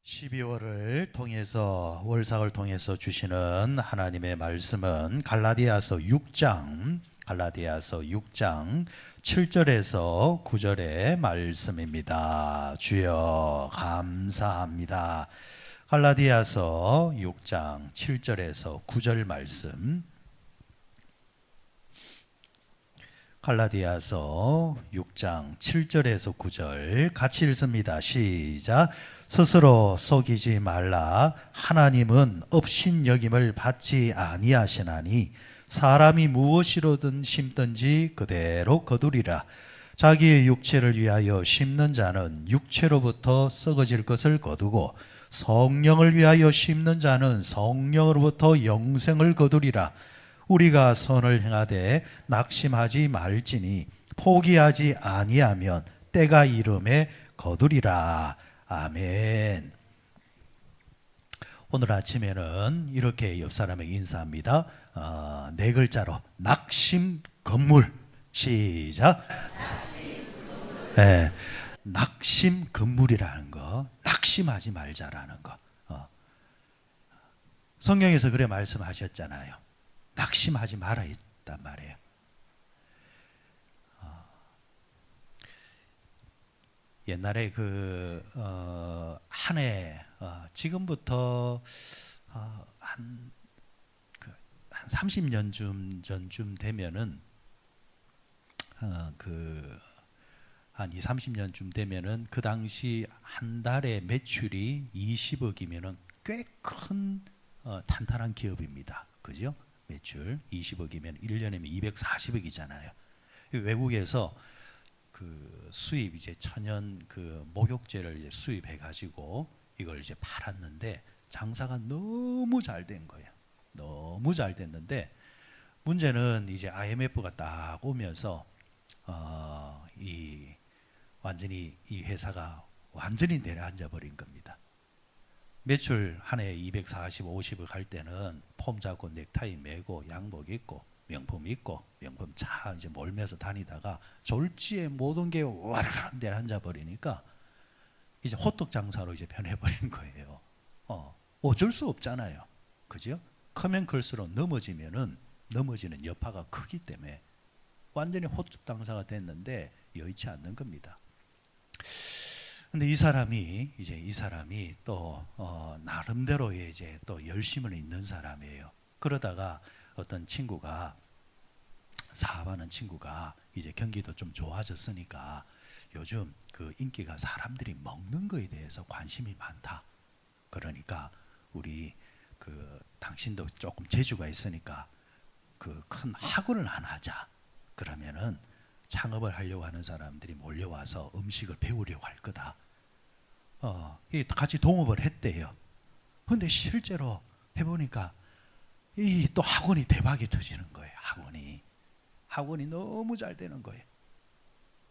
12월을 통해서 월삭을 통해서 주시는 하나님의 말씀은 갈라디아서 6장 7절에서 9절의 말씀입니다. 주여 감사합니다. 갈라디아서 6장 7절에서 9절 말씀. 갈라디아서 6장 7절에서 9절 같이 읽습니다. 시작. 스스로 속이지 말라. 하나님은 업신여김을 받지 아니하시나니 사람이 무엇이로든 심든지 그대로 거두리라. 자기의 육체를 위하여 심는 자는 육체로부터 썩어질 것을 거두고 성령을 위하여 심는 자는 성령으로부터 영생을 거두리라. 우리가 선을 행하되 낙심하지 말지니 포기하지 아니하면 때가 이름에 거두리라. 아멘. 오늘 아침에는 이렇게 옆 사람에게 인사합니다. 네 글자로 낙심 건물. 시작. 네, 낙심 건물이라는 거, 낙심하지 말자라는 거. 성경에서 그래 말씀하셨잖아요. 낙심하지 말아 있단 말이에요. 옛날에 한 해 지금부터 한 30년 전쯤 되면은 한 2, 30년쯤 되면은 그 당시 한 달에 매출이 20억이면은 꽤 큰 탄탄한 기업입니다. 그죠? 매출 20억이면 1년이면 240억이잖아요. 외국에서 그 수입 이제 천연 그 목욕제를 이제 수입해 가지고 이걸 이제 팔았는데 장사가 너무 잘 된 거예요. 너무 잘 됐는데 문제는 이제 IMF가 딱 오면서 완전히 이 회사가 완전히 내려앉아 버린 겁니다. 매출 한 해에 240, 50을 갈 때는 폼 잡고 넥타이 메고 양복 입고 명품 입고 명품 차 이제 몰면서 다니다가 졸지에 모든 게 와르르 내려앉아 버리니까 이제 호떡 장사로 이제 변해버린 거예요. 어쩔 수 없잖아요. 그죠? 크면 클수록 넘어지는 여파가 크기 때문에 완전히 호떡 장사가 됐는데 여의치 않는 겁니다. 근데 이 사람이 또 나름대로의 이제 또 열심은 있는 사람이에요. 그러다가 어떤 친구가 사업하는 친구가 이제 경기도 좀 좋아졌으니까 요즘 그 인기가 사람들이 먹는 거에 대해서 관심이 많다. 그러니까 우리 당신도 조금 재주가 있으니까 그 큰 학원을 하나 하자. 그러면은 창업을 하려고 하는 사람들이 몰려와서 음식을 배우려고 할 거다. 같이 동업을 했대요. 근데 실제로 해보니까 이 또 학원이 대박이 터지는 거예요. 학원이 너무 잘 되는 거예요.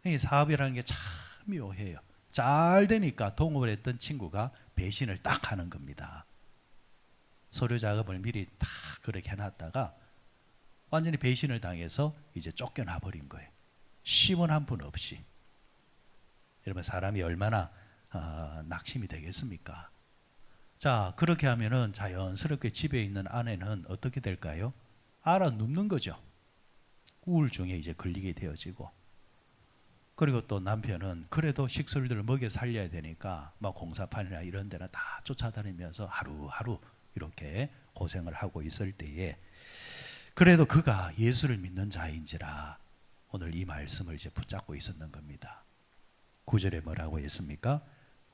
이 사업이라는 게 참 묘해요. 잘 되니까 동업을 했던 친구가 배신을 딱 하는 겁니다. 서류 작업을 미리 딱 그렇게 해놨다가 완전히 배신을 당해서 이제 쫓겨나 버린 거예요. 심은 한 푼 없이. 여러분 사람이 얼마나 낙심이 되겠습니까? 자, 그렇게 하면은 자연스럽게 집에 있는 아내는 어떻게 될까요? 알아 눕는 거죠. 우울증에 이제 걸리게 되어지고, 그리고 또 남편은 그래도 식솔들을 먹여 살려야 되니까 막 공사판이나 이런 데나 다 쫓아다니면서 하루하루 이렇게 고생을 하고 있을 때에 그래도 그가 예수를 믿는 자인지라 오늘 이 말씀을 이제 붙잡고 있었는 겁니다. 9절에 뭐라고 했습니까?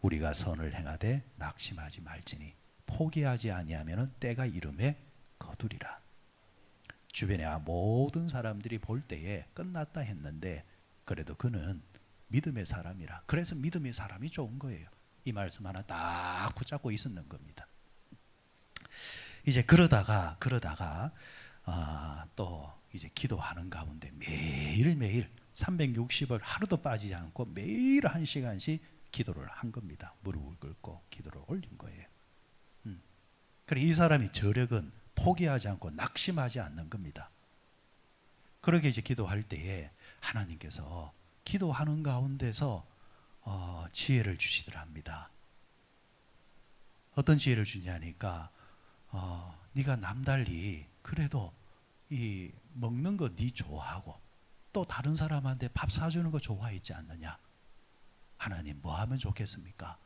우리가 선을 행하되 낙심하지 말지니 포기하지 아니하면 때가 이름에 거두리라. 주변의 모든 사람들이 볼 때에 끝났다 했는데 그래도 그는 믿음의 사람이라. 그래서 믿음의 사람이 좋은 거예요. 이 말씀 하나 딱 붙잡고 있었는 겁니다. 이제 그러다가 또 이제 기도하는 가운데 매일매일 360을 하루도 빠지지 않고 매일 1시간씩 기도를 한 겁니다. 무릎을 꿇고 기도를 올린 거예요. 그래 이 사람의 저력은 포기하지 않고 낙심하지 않는 겁니다. 그렇게 이제 기도할 때에 하나님께서 기도하는 가운데서 지혜를 주시더랍니다. 어떤 지혜를 주냐니까 네가 남달리 그래도 이 먹는 거 네 좋아하고 또 다른 사람한테 밥 사주는 거 좋아했지 않느냐. 하나님 뭐 하면 좋겠습니까?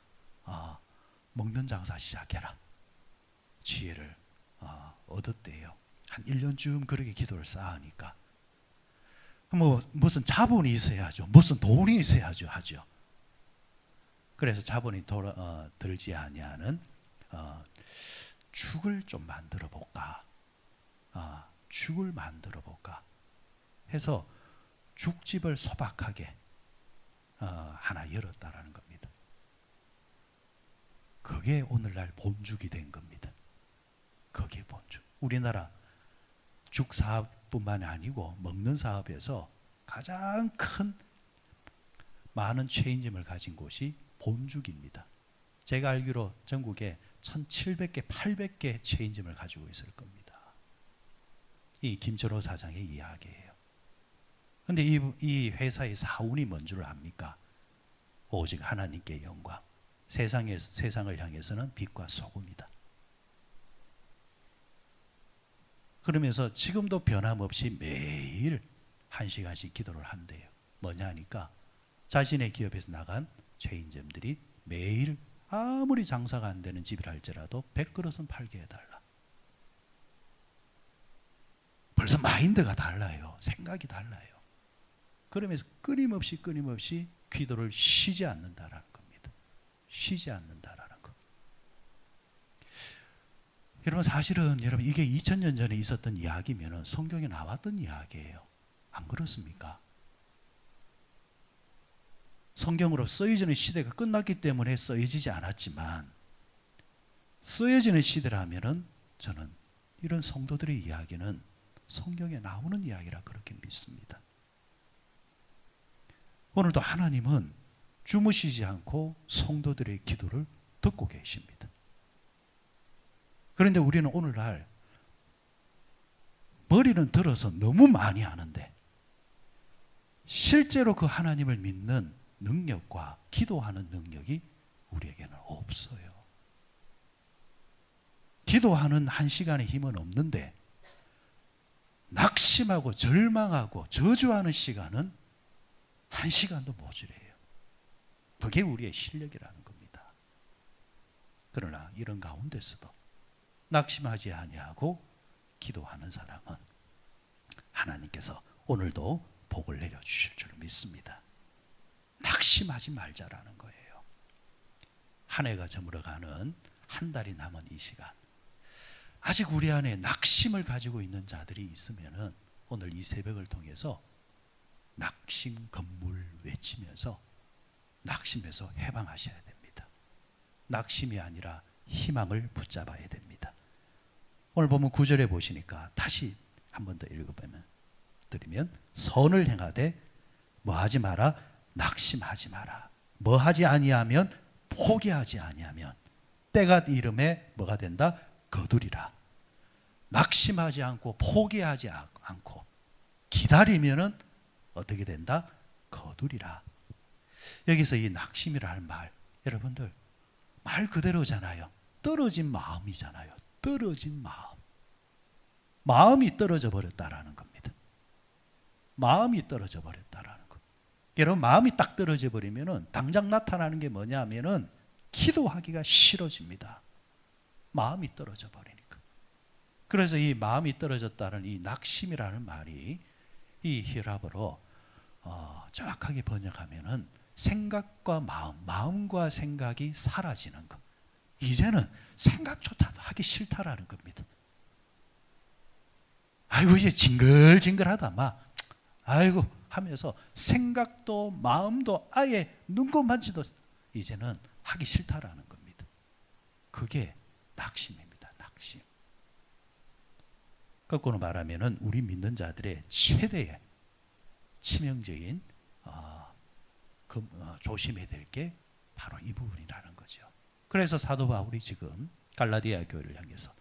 먹는 장사 시작해라. 지혜를 얻었대요. 한 1년쯤 그렇게 기도를 쌓으니까 무슨 자본이 있어야죠. 무슨 돈이 있어야죠. 하죠. 그래서 자본이 들지 아니하는 죽을 좀 만들어 볼까. 죽을 만들어 볼까 해서 죽집을 소박하게 하나 열었다라는 겁니다. 그게 오늘날 본죽이 된 겁니다. 그게 본죽. 우리나라 죽 사업뿐만 아니고 먹는 사업에서 가장 큰 많은 체인점을 가진 곳이 본죽입니다. 제가 알기로 전국에 1700개, 800개 체인점을 가지고 있을 겁니다. 이 김철호 사장의 이야기예요. 그런데 이 회사의 사운이 뭔 줄 압니까? 오직 하나님께 영광. 세상을 향해서는 빛과 소금이다. 그러면서 지금도 변함없이 매일 1시간씩 기도를 한대요. 뭐냐 하니까 자신의 기업에서 나간 체인점들이 매일 아무리 장사가 안 되는 집이라 할지라도 100그릇은 팔게 해달라. 벌써 마인드가 달라요. 생각이 달라요. 그러면서 끊임없이 기도를 쉬지 않는다라는 겁니다. 쉬지 않는다라는 것. 여러분 사실은 이게 2000년 전에 있었던 이야기면 성경에 나왔던 이야기예요. 안 그렇습니까? 성경으로 쓰여지는 시대가 끝났기 때문에 쓰여지지 않았지만 쓰여지는 시대라면은 저는 이런 성도들의 이야기는 성경에 나오는 이야기라 그렇게 믿습니다. 오늘도 하나님은 주무시지 않고 성도들의 기도를 듣고 계십니다. 그런데 우리는 오늘날 머리는 들어서 너무 많이 하는데 실제로 그 하나님을 믿는 능력과 기도하는 능력이 우리에게는 없어요. 기도하는 1시간의 힘은 없는데 낙심하고 절망하고 저주하는 시간은 1시간도 모자라요. 그게 우리의 실력이라는 겁니다. 그러나 이런 가운데서도 낙심하지 아니하고 기도하는 사람은 하나님께서 오늘도 복을 내려주실 줄 믿습니다. 낙심하지 말자라는 거예요. 한 해가 저물어가는 한 달이 남은 이 시간, 아직 우리 안에 낙심을 가지고 있는 자들이 있으면은 오늘 이 새벽을 통해서 낙심 건물 외치면서 낙심에서 해방하셔야 됩니다. 낙심이 아니라 희망을 붙잡아야 됩니다. 오늘 보면 9절에 보시니까 다시 한 번 더 읽어보면 드리면 선을 행하되 뭐하지 마라? 낙심하지 마라. 뭐하지 아니하면 포기하지 아니하면 때가 이름에 뭐가 된다? 거두리라. 낙심하지 않고 포기하지 않고 기다리면은 어떻게 된다? 거두리라. 여기서 이 낙심이라는 말, 여러분들 말 그대로잖아요. 떨어진 마음이잖아요. 떨어진 마음. 마음이 떨어져 버렸다라는 겁니다. 마음이 떨어져 버렸다라는 것. 여러분 마음이 딱 떨어져 버리면은 당장 나타나는 게 뭐냐면은 기도하기가 싫어집니다. 마음이 떨어져 버리니까. 그래서 이 마음이 떨어졌다는 이 낙심이라는 말이 이 히브리어로 정확하게 번역하면은 생각과 마음과 생각이 사라지는 것. 이제는 생각조차도 하기 싫다라는 겁니다. 아이고 이제 징글징글하다 막 아이고 하면서 생각도 마음도 아예 눈곱만지도 이제는 하기 싫다라는 겁니다. 그게 낙심입니다. 낙심. 거꾸로 말하면은 우리 믿는 자들의 최대의 치명적인 조심해야 될 게 바로 이 부분이라는 거죠. 그래서 사도 바울이 지금 갈라디아 교회를 향해서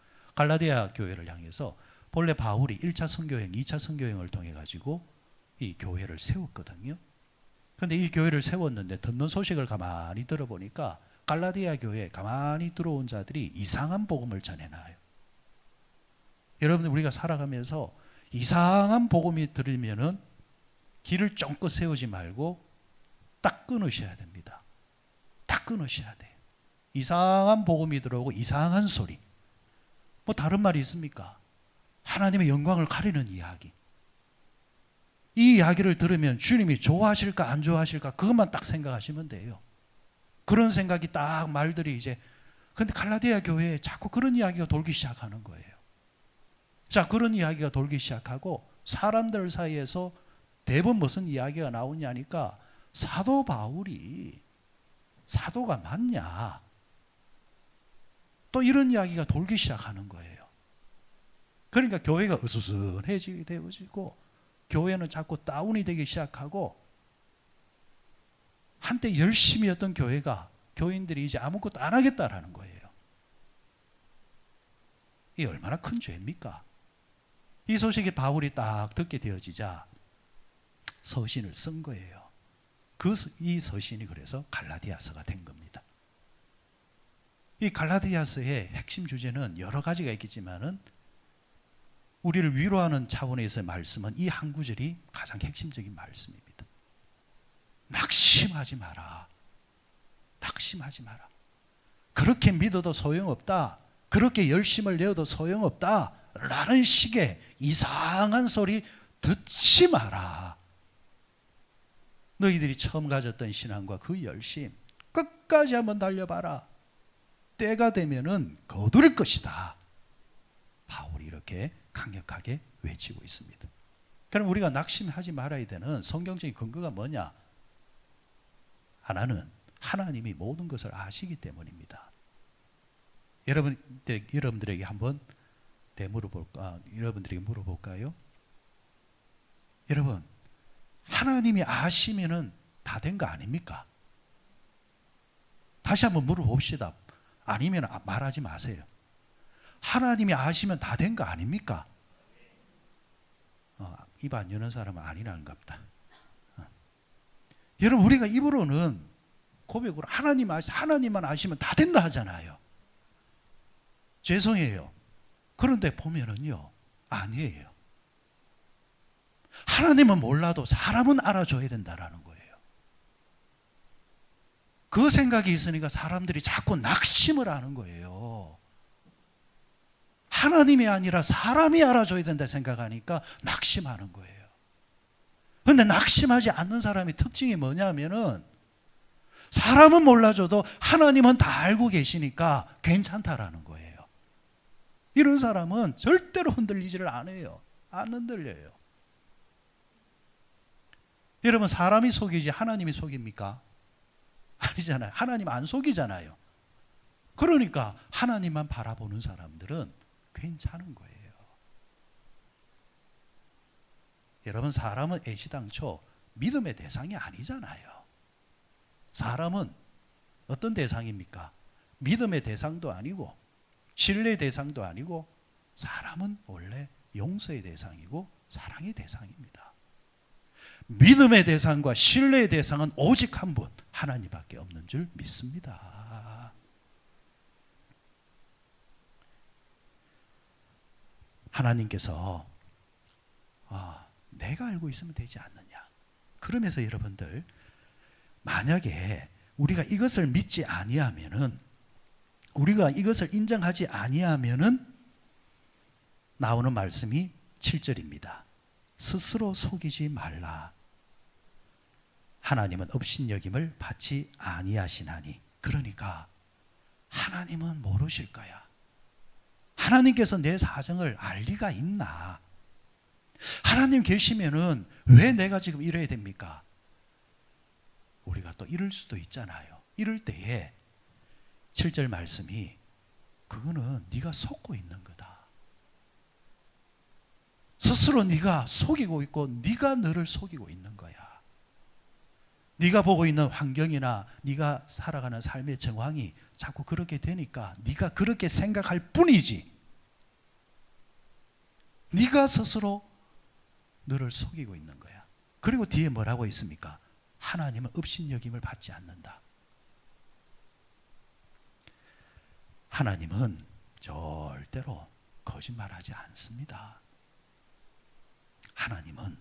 본래 바울이 1차 선교행, 2차 선교행을 통해 가지고 이 교회를 세웠거든요. 그런데 이 교회를 세웠는데 듣는 소식을 가만히 들어보니까 갈라디아 교회에 가만히 들어온 자들이 이상한 복음을 전해놔요. 여러분들, 우리가 살아가면서 이상한 복음이 들으면은 길을 쫑긋 세우지 말고 딱 끊으셔야 됩니다. 딱 끊으셔야 돼요. 이상한 복음이 들어오고 이상한 소리. 뭐 다른 말이 있습니까? 하나님의 영광을 가리는 이야기. 이 이야기를 들으면 주님이 좋아하실까 안 좋아하실까 그것만 딱 생각하시면 돼요. 그런 생각이 딱 말들이 이제, 근데 갈라디아 교회에 자꾸 그런 이야기가 돌기 시작하는 거예요. 자, 그런 이야기가 돌기 시작하고 사람들 사이에서 대부분 무슨 이야기가 나오냐니까 사도 바울이 사도가 맞냐? 또 이런 이야기가 돌기 시작하는 거예요. 그러니까 교회가 으스스해지게 되어지고 교회는 자꾸 다운이 되기 시작하고 한때 열심히 했던 교회가 교인들이 이제 아무것도 안 하겠다라는 거예요. 이 얼마나 큰 죄입니까? 이 소식이 바울이 딱 듣게 되어지자 서신을 쓴 거예요. 이 서신이 그래서 갈라디아서가 된 겁니다. 이 갈라디아서의 핵심 주제는 여러 가지가 있겠지만은 우리를 위로하는 차원에서의 말씀은 이 한 구절이 가장 핵심적인 말씀입니다. 낙심하지 마라. 낙심하지 마라. 그렇게 믿어도 소용없다. 그렇게 열심을 내어도 소용없다. 라는 식의 이상한 소리 듣지 마라. 너희들이 처음 가졌던 신앙과 그 열심 끝까지 한번 달려봐라. 때가 되면은 거두릴 것이다. 바울이 이렇게 강력하게 외치고 있습니다. 그럼 우리가 낙심하지 말아야 되는 성경적인 근거가 뭐냐? 하나는 하나님이 모든 것을 아시기 때문입니다. 여러분들에게 한번 여러분들에게 물어볼까요? 여러분, 하나님이 아시면은 다 된 거 아닙니까? 다시 한번 물어봅시다. 아니면 말하지 마세요. 하나님이 아시면 다 된 거 아닙니까? 입 안 여는 사람은 아니라는가 보다. 여러분, 우리가 입으로는 고백으로 하나님만 아시면 다 된다 하잖아요. 죄송해요. 그런데 보면은요, 아니에요. 하나님은 몰라도 사람은 알아줘야 된다라는 거예요. 그 생각이 있으니까 사람들이 자꾸 낙심을 하는 거예요. 하나님이 아니라 사람이 알아줘야 된다 생각하니까 낙심하는 거예요. 그런데 낙심하지 않는 사람의 특징이 뭐냐면은 사람은 몰라줘도 하나님은 다 알고 계시니까 괜찮다라는 거예요. 이런 사람은 절대로 흔들리지를 않아요. 안 흔들려요. 여러분, 사람이 속이지 하나님이 속입니까? 아니잖아요. 하나님 안 속이잖아요. 그러니까 하나님만 바라보는 사람들은 괜찮은 거예요. 여러분, 사람은 애시당초 믿음의 대상이 아니잖아요. 사람은 어떤 대상입니까? 믿음의 대상도 아니고 신뢰의 대상도 아니고 사람은 원래 용서의 대상이고 사랑의 대상입니다. 믿음의 대상과 신뢰의 대상은 오직 한 분, 하나님밖에 없는 줄 믿습니다. 하나님께서 내가 알고 있으면 되지 않느냐. 그러면서 여러분들, 만약에 우리가 이것을 믿지 아니하면은, 우리가 이것을 인정하지 아니하면은 나오는 말씀이 7절입니다. 스스로 속이지 말라. 하나님은 업신여김을 받지 아니하시나니. 그러니까 하나님은 모르실 거야. 하나님께서 내 사정을 알 리가 있나? 하나님 계시면은 왜 내가 지금 이래야 됩니까? 우리가 또 이럴 수도 있잖아요. 이럴 때에 7절 말씀이 그거는 네가 속고 있는 거다. 스스로 네가 속이고 있고 네가 너를 속이고 있는 거야. 네가 보고 있는 환경이나 네가 살아가는 삶의 정황이 자꾸 그렇게 되니까 네가 그렇게 생각할 뿐이지, 네가 스스로 너를 속이고 있는 거야. 그리고 뒤에 뭐라고 있습니까? 하나님은 업신여김을 받지 않는다. 하나님은 절대로 거짓말하지 않습니다. 하나님은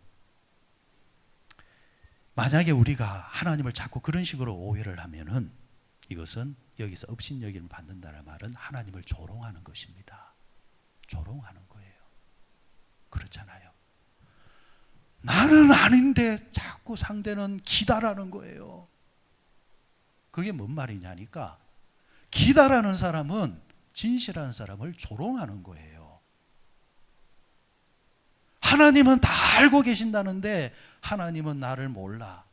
만약에 우리가 하나님을 자꾸 그런 식으로 오해를 하면은 이것은 여기서 업신여김을 받는다는 말은 하나님을 조롱하는 것입니다. 조롱하는 거예요. 그렇잖아요. 나는 아닌데 자꾸 상대는 기다라는 거예요. 그게 뭔 말이냐니까 기다라는 사람은 진실한 사람을 조롱하는 거예요. 하나님은 다 알고 계신다는데 하나님은 나를 몰라.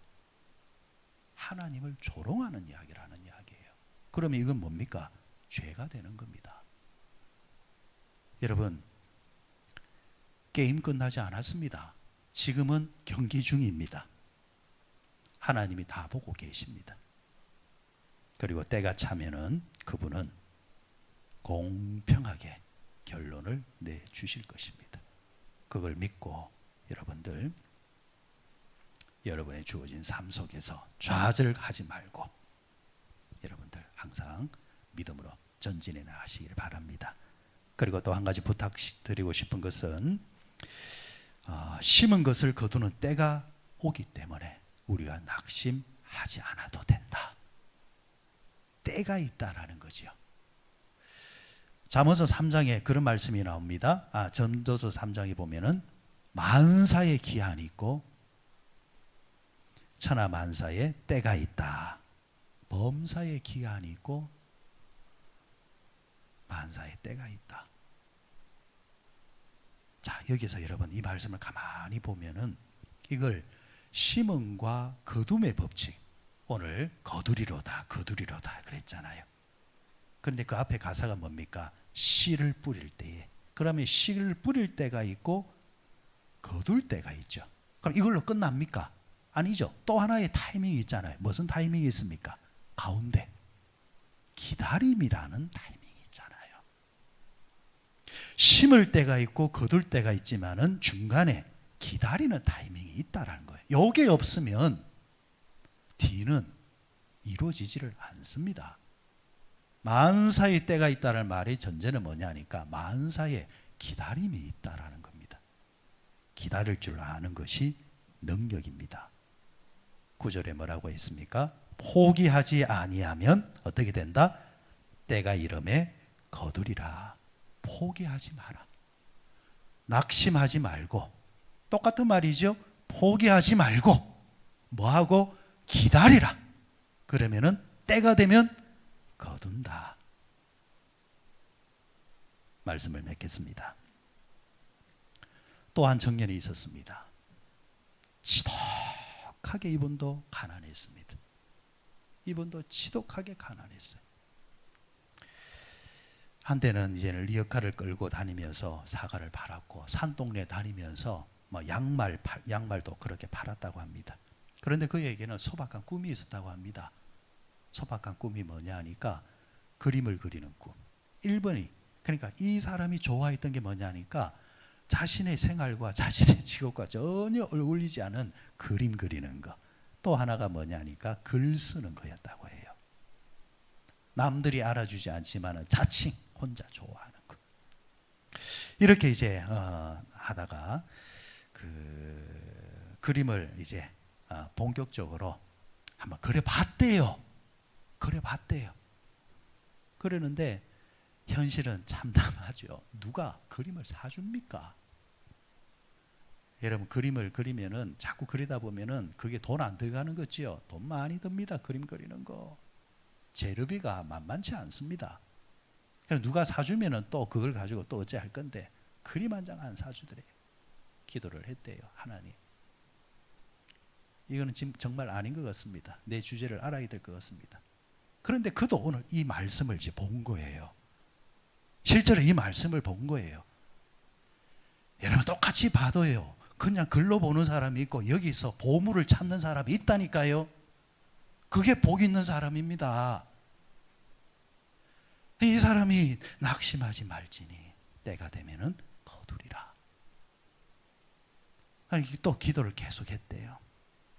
하나님을 조롱하는 이야기라는 이야기예요. 그러면 이건 뭡니까? 죄가 되는 겁니다. 여러분, 게임 끝나지 않았습니다. 지금은 경기 중입니다. 하나님이 다 보고 계십니다. 그리고 때가 차면은 그분은 공평하게 결론을 내주실 것입니다. 그걸 믿고 여러분들 여러분의 주어진 삶 속에서 좌절하지 말고 여러분들 항상 믿음으로 전진해 나가시길 바랍니다. 그리고 또 한 가지 부탁드리고 싶은 것은 심은 것을 거두는 때가 오기 때문에 우리가 낙심하지 않아도 된다. 때가 있다라는 거죠. 잠언서 3장에 그런 말씀이 나옵니다. 전도서 3장에 보면은 만사의 기한이 있고 천하 만사의 때가 있다. 범사의 기한이 있고 만사의 때가 있다. 자, 여기서 여러분 이 말씀을 가만히 보면은 이걸 심음과 거둠의 법칙, 오늘 거두리로다 그랬잖아요. 그런데 그 앞에 가사가 뭡니까? 씨를 뿌릴 때에. 그러면 씨를 뿌릴 때가 있고 거둘 때가 있죠. 그럼 이걸로 끝납니까? 아니죠. 또 하나의 타이밍이 있잖아요. 무슨 타이밍이 있습니까? 가운데 기다림이라는 타이밍이 있잖아요. 심을 때가 있고 거둘 때가 있지만은 중간에 기다리는 타이밍이 있다라는 거예요. 요게 없으면 뒤는 이루어지지를 않습니다. 만사의 때가 있다는 말의 전제는 뭐냐니까 만사의 기다림이 있다라는 겁니다. 기다릴 줄 아는 것이 능력입니다. 9절에 뭐라고 했습니까? 포기하지 아니하면 어떻게 된다? 때가 이름에 거두리라. 포기하지 마라. 낙심하지 말고 똑같은 말이죠. 포기하지 말고 뭐하고? 기다리라. 그러면은 때가 되면 거둔다. 말씀을 맺겠습니다. 또 한 청년이 있었습니다. 지독하게 이분도 가난했습니다. 이분도 지독하게 가난했어요. 한때는 이제는 리어카를 끌고 다니면서 사과를 팔았고 산동네 다니면서 뭐 양말도 그렇게 팔았다고 합니다. 그런데 그에게는 소박한 꿈이 있었다고 합니다. 소박한 꿈이 뭐냐 하니까 그림을 그리는 꿈. 1번이 그러니까 이 사람이 좋아했던 게 뭐냐 하니까 자신의 생활과 자신의 직업과 전혀 어울리지 않은 그림 그리는 거. 또 하나가 뭐냐 하니까 글 쓰는 거였다고 해요. 남들이 알아주지 않지만 자칭 혼자 좋아하는 거. 이렇게 이제 하다가 그 그림을 이제 본격적으로 한번 그려봤대요. 그러는데 현실은 참담하죠. 누가 그림을 사줍니까? 여러분 그림을 그리면은 자꾸 그리다 보면은 그게 돈 안 들어가는 거지요. 돈 많이 듭니다. 그림 그리는 거. 재료비가 만만치 않습니다. 그럼 누가 사주면은 또 그걸 가지고 또 어째 할 건데 그림 한 장 안 사주더래요. 기도를 했대요. 하나님. 이거는 지금 정말 아닌 것 같습니다. 내 주제를 알아야 될 것 같습니다. 그런데 그도 오늘 이 말씀을 이제 본 거예요. 실제로 이 말씀을 본 거예요. 여러분 똑같이 봐도요. 그냥 글로 보는 사람이 있고 여기서 보물을 찾는 사람이 있다니까요. 그게 복 있는 사람입니다. 이 사람이 낙심하지 말지니 때가 되면은 거두리라. 또 기도를 계속했대요.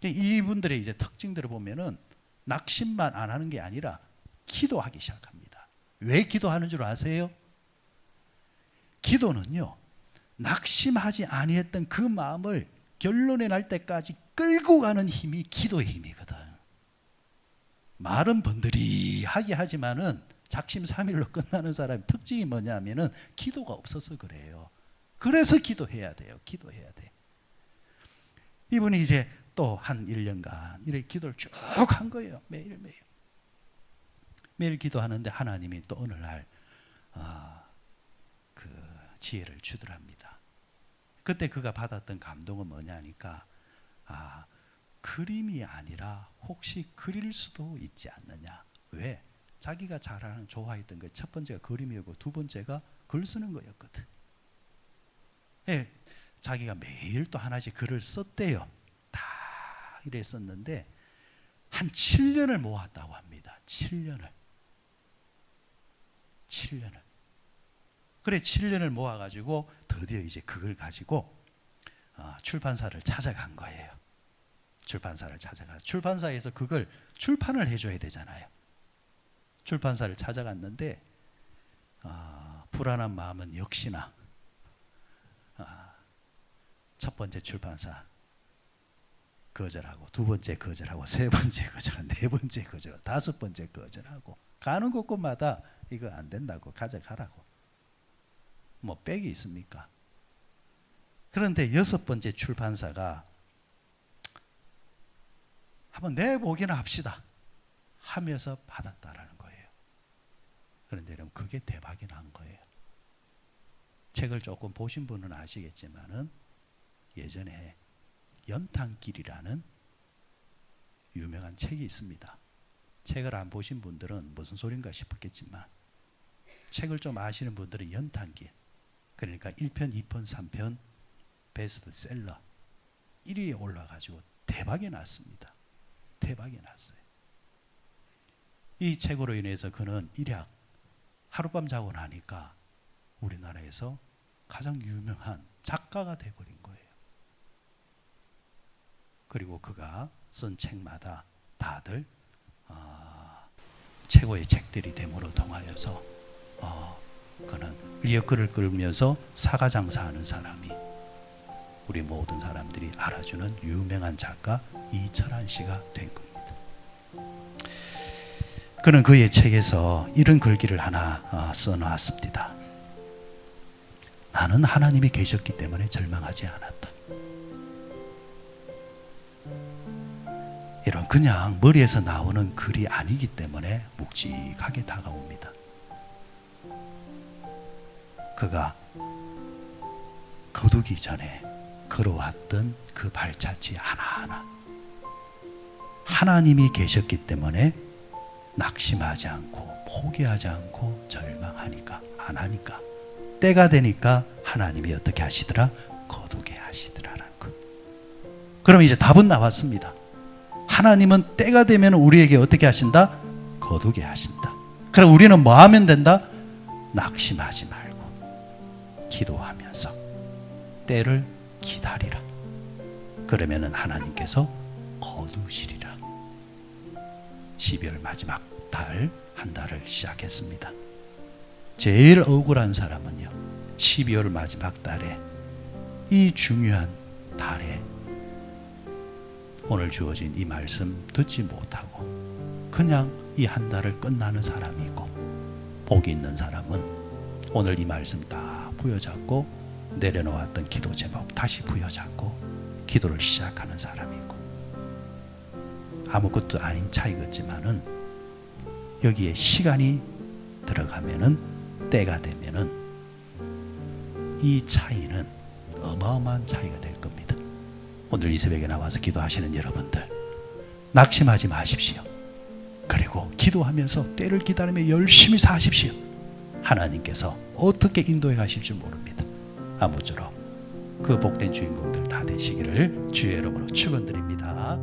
이분들의 이제 특징들을 보면은 낙심만 안 하는 게 아니라 기도하기 시작합니다. 왜 기도하는 줄 아세요? 기도는요, 낙심하지 아니했던 그 마음을 결론에 날 때까지 끌고 가는 힘이 기도의 힘이거든. 말은 번들이하게 하지만은 작심삼일로 끝나는 사람의 특징이 뭐냐면은 기도가 없어서 그래요. 그래서 기도해야 돼요. 기도해야 돼. 이분이 이제 또 한 1년간 이렇게 기도를 쭉 한 거예요. 매일매일. 매일 기도하는데 하나님이 또 어느 날 그 지혜를 주더랍니다. 그때 그가 받았던 감동은 뭐냐니까 그림이 아니라 혹시 그릴 수도 있지 않느냐. 왜? 자기가 잘하는 좋아했던 그 첫 번째가 그림이었고 두 번째가 글 쓰는 거였거든. 예, 자기가 매일 또 하나씩 글을 썼대요. 다 이래 썼는데 한 7년을 모았다고 합니다. 7년을. 그래 7년을 모아가지고 드디어 이제 그걸 가지고 출판사를 찾아간 거예요. 출판사를 찾아가서 출판사에서 그걸 출판을 해줘야 되잖아요. 출판사를 찾아갔는데 불안한 마음은 역시나 첫 번째 출판사 거절하고 두 번째 거절하고 세 번째 거절하고 네 번째 거절하고 다섯 번째 거절하고 가는 곳곳마다 이거 안 된다고 가져가라고. 뭐 빽이 있습니까? 그런데 여섯 번째 출판사가 한번 내보기나 합시다 하면서 받았다라는 거예요. 그런데 여러분 그게 대박이 난 거예요. 책을 조금 보신 분은 아시겠지만은 예전에 연탄길이라는 유명한 책이 있습니다. 책을 안 보신 분들은 무슨 소린가 싶었겠지만 책을 좀 아시는 분들은 연탄길, 그러니까 1편, 2편, 3편 베스트셀러 1위에 올라가지고 대박이 났습니다. 대박이 났어요. 이 책으로 인해서 그는 일약 하룻밤 자고 나니까 우리나라에서 가장 유명한 작가가 돼버린 거예요. 그리고 그가 쓴 책마다 다들 최고의 책들이 됨으로 통하여서 그는 리어글을 끌면서 사가장사하는 사람이 우리 모든 사람들이 알아주는 유명한 작가 이철환 씨가 된 겁니다. 그는 그의 책에서 이런 글귀를 하나 써놨습니다. 나는 하나님이 계셨기 때문에 절망하지 않았다. 이런 그냥 머리에서 나오는 글이 아니기 때문에 묵직하게 다가옵니다. 그가 거두기 전에 걸어왔던 그 발자취 하나하나 하나님이 계셨기 때문에 낙심하지 않고 포기하지 않고 절망하니까 안 하니까 때가 되니까 하나님이 어떻게 하시더라? 거두게 하시더라라는 거. 그럼 이제 답은 나왔습니다. 하나님은 때가 되면 우리에게 어떻게 하신다? 거두게 하신다. 그럼 우리는 뭐 하면 된다? 낙심하지 말고 기도하면서 때를 기다리라. 그러면은 하나님께서 거두시리라. 12월 마지막 달 한 달을 시작했습니다. 제일 억울한 사람은요, 12월 마지막 달에 이 중요한 달에 오늘 주어진 이 말씀 듣지 못하고 그냥 이 한 달을 끝나는 사람이 있고, 복이 있는 사람은 오늘 이 말씀 다 부여잡고 내려놓았던 기도 제목 다시 부여잡고 기도를 시작하는 사람이 있고, 아무것도 아닌 차이겠지만은 여기에 시간이 들어가면은 때가 되면은 이 차이는 어마어마한 차이가 될 겁니다. 오늘 이 새벽에 나와서 기도하시는 여러분들, 낙심하지 마십시오. 그리고 기도하면서 때를 기다리며 열심히 사십시오. 하나님께서 어떻게 인도해 가실 줄 모릅니다. 아무쪼록 그 복된 주인공들 다 되시기를 주의 이름으로 축원드립니다.